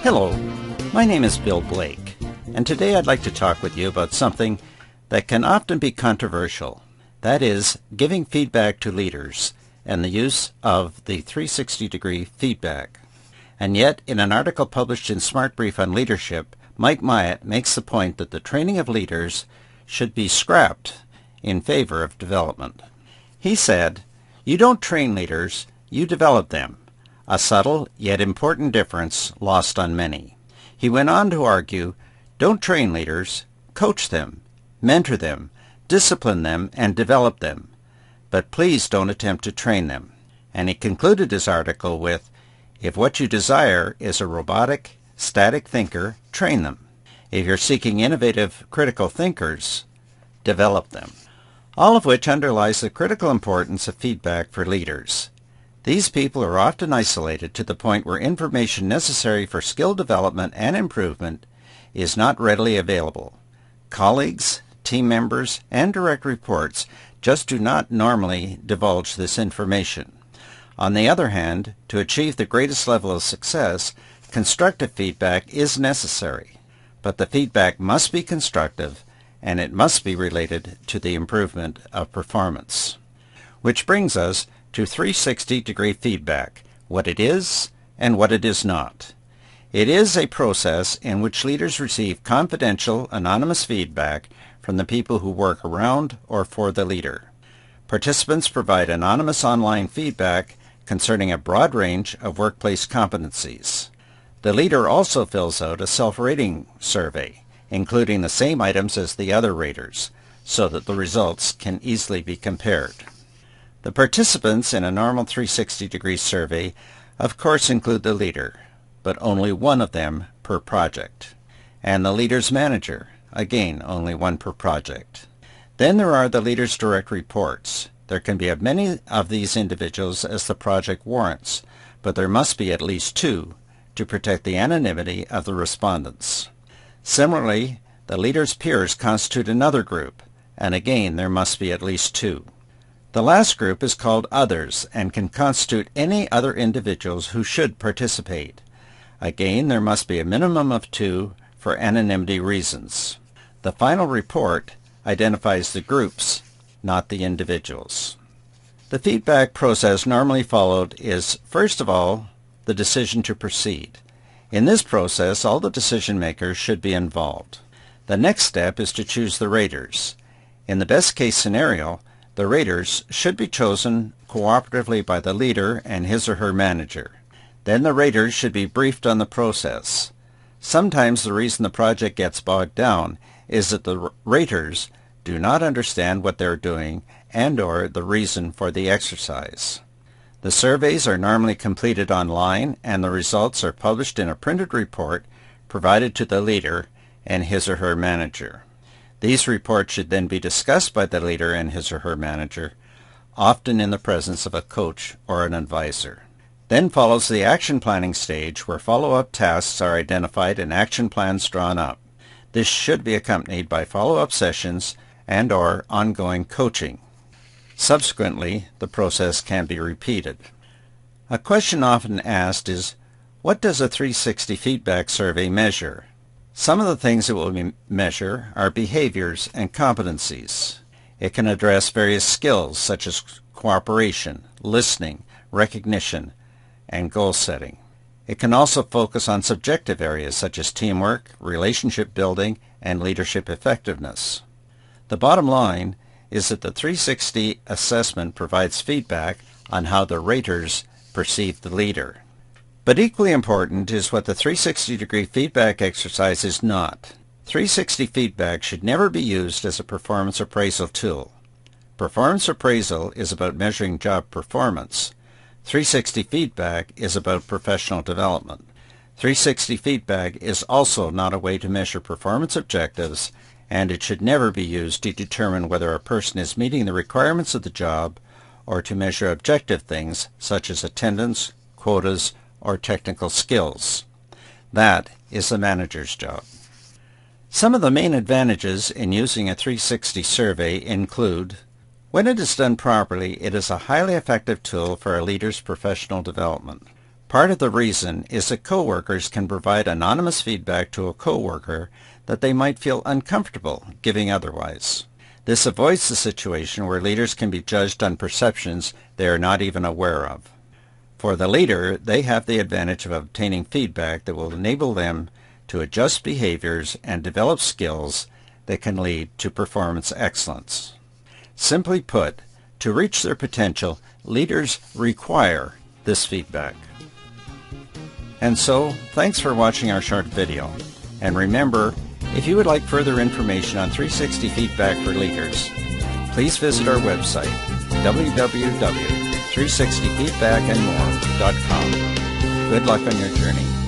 Hello, my name is Bill Blake, and today I'd like to talk with you about something that can often be controversial. That is, giving feedback to leaders and the use of the 360-degree feedback. And yet, in an article published in SmartBrief on leadership, Mike Myatt makes the point that the training of leaders should be scrapped in favor of development. He said, "You don't train leaders, you develop them. A subtle yet important difference lost on many." He went on to argue, don't train leaders, coach them, mentor them, discipline them, and develop them. But please don't attempt to train them. And he concluded his article with, if what you desire is a robotic, static thinker, train them. If you're seeking innovative, critical thinkers, develop them. All of which underlies the critical importance of feedback for leaders. These people are often isolated to the point where information necessary for skill development and improvement is not readily available. Colleagues, team members, and direct reports just do not normally divulge this information. On the other hand, to achieve the greatest level of success, constructive feedback is necessary. But the feedback must be constructive, and it must be related to the improvement of performance. Which brings us to 360-degree feedback, what it is and what it is not. It is a process in which leaders receive confidential, anonymous feedback from the people who work around or for the leader. Participants provide anonymous online feedback concerning a broad range of workplace competencies. The leader also fills out a self-rating survey, including the same items as the other raters, so that the results can easily be compared. The participants in a normal 360-degree survey of course include the leader, but only one of them per project, and the leader's manager, again only one per project. Then there are the leader's direct reports. There can be as many of these individuals as the project warrants, but there must be at least two to protect the anonymity of the respondents. Similarly, the leader's peers constitute another group, and again there must be at least two. The last group is called others and can constitute any other individuals who should participate. Again, there must be a minimum of two for anonymity reasons. The final report identifies the groups, not the individuals. The feedback process normally followed is, first of all, the decision to proceed. In this process, all the decision makers should be involved. The next step is to choose the raters. In the best case scenario, the raters should be chosen cooperatively by the leader and his or her manager. Then the raters should be briefed on the process. Sometimes the reason the project gets bogged down is that the raters do not understand what they're doing and/or the reason for the exercise. The surveys are normally completed online, and the results are published in a printed report provided to the leader and his or her manager. These reports should then be discussed by the leader and his or her manager, often in the presence of a coach or an advisor. Then follows the action planning stage, where follow-up tasks are identified and action plans drawn up. This should be accompanied by follow-up sessions and/or ongoing coaching. Subsequently, the process can be repeated. A question often asked is, what does a 360 feedback survey measure? Some of the things it will measure are behaviors and competencies. It can address various skills such as cooperation, listening, recognition, and goal setting. It can also focus on subjective areas such as teamwork, relationship building, and leadership effectiveness. The bottom line is that the 360 assessment provides feedback on how the raters perceive the leader. But equally important is what the 360-degree feedback exercise is not. 360 feedback should never be used as a performance appraisal tool. Performance appraisal is about measuring job performance. 360 feedback is about professional development. 360 feedback is also not a way to measure performance objectives, and it should never be used to determine whether a person is meeting the requirements of the job or to measure objective things such as attendance, quotas, or technical skills. That is the manager's job. Some of the main advantages in using a 360 survey include, when it is done properly, it is a highly effective tool for a leader's professional development. Part of the reason is that coworkers can provide anonymous feedback to a coworker that they might feel uncomfortable giving otherwise. This avoids the situation where leaders can be judged on perceptions they are not even aware of. For the leader, they have the advantage of obtaining feedback that will enable them to adjust behaviors and develop skills that can lead to performance excellence. Simply put, to reach their potential, leaders require this feedback. And so, thanks for watching our short video. And remember, if you would like further information on 360 Feedback for Leaders, please visit our website, www.360feedbackandmore.com. Good luck on your journey.